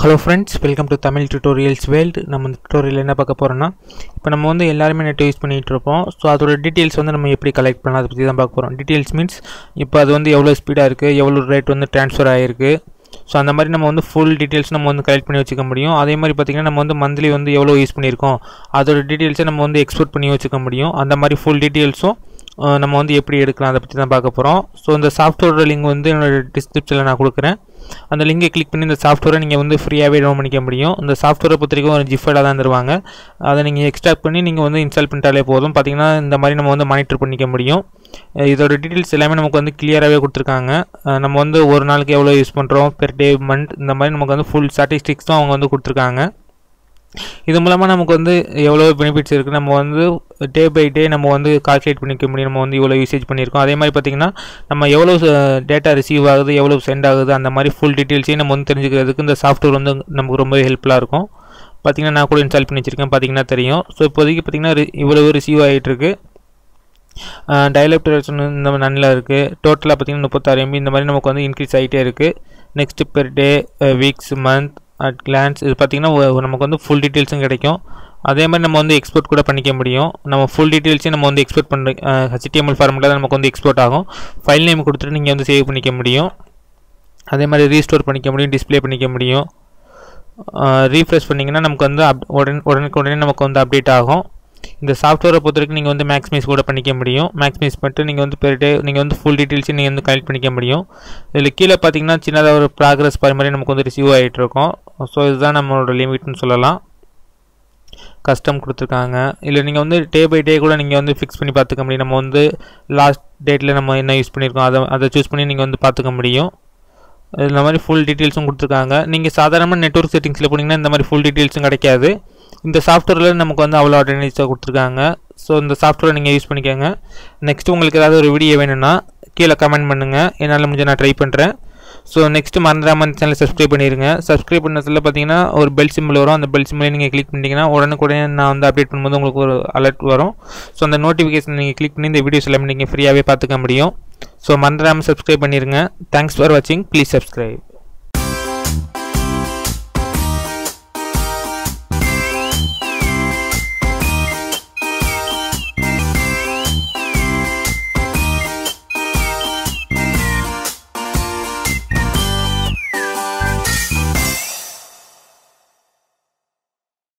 Hello friends, welcome to Tamil Tutorials World. நம்ம இந்த tutorial என்ன பார்க்க போறோம்னா இப்போ நம்ம வந்து எல்லாரும் நெட் யூஸ் பண்ணிட்டு இருப்போம். சோ அதோட டீடைல்ஸ் வந்து நம்ம எப்படி கலெக்ட் பண்ணலாம் அத பத்தி தான் பார்க்க போறோம். டீடைல்ஸ் மீன்ஸ் இப்போ அது வந்து எவ்வளவு ஸ்பீடா இருக்கு, எவ்வளவு ரேட் வந்து ட்ரான்ஸ்ஃபர் ஆயிருக்கு. சோ அந்த மாதிரி நம்ம வந்து full details நம்ம வந்து கலெக்ட் பண்ணி வச்சுக்க முடியும். அதே மாதிரி பாத்தீங்கன்னா நம்ம வந்து monthly வந்து எவ்வளவு யூஸ் பண்ணிருக்கோம் அதோட டீடைல்ஸ் நம்ம வந்து எக்ஸ்போர்ட் பண்ணி வச்சுக்க முடியும். அந்த மாதிரி full detailsம் நம்ம வந்து எப்படி எடுக்கலாம் அத பத்தி தான் பார்க்க போறோம். சோ இந்த சாஃப்ட்வேரோட லிங்க் வந்து என்னோட டிஸ்கிரிப்ஷன்ல நான் கொடுக்கிறேன். அந்த லிங்கை கிளிக் பண்ணி இந்த சாஃப்ட்வேரை நீங்கள் வந்து ஃப்ரீயாகவே டவுன்லோட் பண்ணிக்க முடியும். இந்த சாஃப்ட்வேரை பொறுத்தவரைக்கும் ஒரு ஜிப் ஃபைலாக தான் தருவாங்க. அதை நீங்கள் எக்ஸ்ட்ராக்ட் பண்ணி நீங்கள் வந்து இன்ஸ்டால் பண்ணிட்டாலே போதும். பார்த்தீங்கன்னா இந்த மாதிரி நம்ம வந்து மானிட்டர் பண்ணிக்க முடியும். இதோட டீடைல்ஸ் எல்லாமே நமக்கு வந்து கிளியராகவே கொடுத்துருக்காங்க. நம்ம வந்து ஒரு நாளுக்கு எவ்வளோ யூஸ் பண்ணுறோம், பெர் டே, மந்த், இந்த மாதிரி நமக்கு வந்து ஃபுல் ஸ்டாட்டிஸ்டிக்ஸும் அவங்க வந்து கொடுத்துருக்காங்க. இது மூலமாக நமக்கு வந்து எவ்வளோ பெனிஃபிட்ஸ் இருக்குது, நம்ம வந்து டே பை டே நம்ம வந்து கால்குலேட் பண்ணிக்க முடியும். நம்ம வந்து இவ்வளோ யூசேஜ் பண்ணியிருக்கோம். அதே மாதிரி பார்த்திங்கன்னா நம்ம எவ்வளோ டேட்டா ரிசீவ் ஆகுது, எவ்வளோ சென்ட் ஆகுது, அந்த மாதிரி ஃபுல் டீட்டெயில்ஸையும் நம்ம வந்து தெரிஞ்சுக்கிறதுக்கு இந்த சாஃப்ட்வேர் வந்து நமக்கு ரொம்ப ஹெல்ப்ஃபுல்லாக இருக்கும். பார்த்திங்கன்னா நான் கூட இன்ஸ்டால் பண்ணி வச்சுருக்கேன், பார்த்திங்கன்னா தெரியும். ஸோ இப்போதைக்கு பார்த்திங்கன்னா இவ்வளோ ரிசீவ் ஆகிட்டுருக்கு. டயலாக் இந்த மாதிரி நல்லா இருக்குது. டோட்டலாக பார்த்திங்கன்னா 36 MB இந்த மாதிரி நமக்கு வந்து இன்க்ரீஸ் ஆகிட்டே இருக்குது. Next per day, weeks, month, at glance இது பார்த்திங்கன்னா நமக்கு வந்து ஃபுல் டீட்டெயில்ஸும் கிடைக்கும். அதே மாதிரி நம்ம வந்து எக்ஸ்போர்ட் கூட பண்ணிக்க முடியும். நம்ம ஃபுல் டீட்டெயில்ஸையும் நம்ம வந்து எக்ஸ்போர்ட் பண்ண HTML ஃபார்மெட்டில் தான் நமக்கு வந்து எக்ஸ்போர்ட் ஆகும். ஃபைல் நேம் கொடுத்துட்டு நீங்கள் வந்து சேவ் பண்ணிக்க முடியும். அதே மாதிரி ரீஸ்டோர் பண்ணிக்க முடியும், டிஸ்பிளே பண்ணிக்க முடியும். ரீஃப்ரெஷ் பண்ணிங்கன்னா நமக்கு வந்து உடனே நமக்கு வந்து அப்டேட் ஆகும். இந்த சாஃப்ட்வேரை பொறுத்தவரைக்கும் நீங்கள் வந்து மேக்ஸிமைஸ் கூட பண்ணிக்க முடியும். மேக்ஸிமைஸ் பண்ணிட்டு நீங்கள் வந்து பெர் டே நீங்கள் வந்து ஃபுல் டீட்டெயில்ஸையும் நீங்கள் வந்து கலெக்ட் பண்ணிக்க முடியும். இதில் கீழே பார்த்தீங்கன்னா சின்னதாக ஒரு ப்ராக்ரஸ் பார் மாதிரி நமக்கு வந்து ரிசீவ் ஆகிட்டு இருக்கும். ஸோ இதுதான் நம்மளோட லிமிட்னு சொல்லலாம். கஸ்டம் கொடுத்துருக்காங்க. இல்லை நீங்கள் வந்து டே பை டே கூட நீங்கள் வந்து ஃபிக்ஸ் பண்ணி பார்த்துக்க முடியும். நம்ம வந்து லாஸ்ட் டேட்டில் நம்ம என்ன யூஸ் பண்ணியிருக்கோம் அதை சூஸ் பண்ணி நீங்கள் வந்து பார்த்துக்க முடியும். இந்த மாதிரி ஃபுல் டீட்டெயில்ஸும் கொடுத்துருக்காங்க. நீங்கள் சாதாரணமாக நெட்வொர்க் செட்டிங்ஸில் போனீங்கன்னா இந்த மாதிரி ஃபுல் டீட்டெயில்ஸும் கிடைக்காது. இந்த சாஃப்ட்வேரில் நமக்கு வந்து அவ்வளோ அட்வான்டேஜாக கொடுத்துருக்காங்க. ஸோ இந்த சாஃப்ட்வேரை நீங்கள் யூஸ் பண்ணிக்கோங்க. நெக்ஸ்ட்டு உங்களுக்கு ஏதாவது ஒரு வீடியோ வேணும்னா கீழே கமெண்ட் பண்ணுங்கள். என்னால் முடிஞ்ச நான் ட்ரை பண்ணுறேன். ஸோ நெக்ஸ்ட்டு மறந்துடாமல் இந்த சேனலை சப்ஸ்கிரைப் பண்ணிடுங்க. சப்ஸ்கிரைப் பண்ணதில் பார்த்தீங்கன்னா ஒரு பெல் சிம்பிள் வரும். அந்த பெல் சிம்பிளை நீங்கள் கிளிக் பண்ணிட்டீங்கன்னா உடனுக்குடனே நான் வந்து அப்டேட் பண்ணும்போது உங்களுக்கு ஒரு அலர்ட் வரும். ஸோ அந்த நோட்டிஃபிகேஷன் நீங்கள் கிளிக் பண்ணி இந்த வீடியோஸ் எல்லாமே நீங்கள் ஃப்ரீயாகவே பார்த்துக்க முடியும். ஸோ மறந்துடாமல் சப்ஸ்கிரைப் பண்ணிடுங்க. தேங்க்ஸ் ஃபார் வாட்சிங். Please subscribe.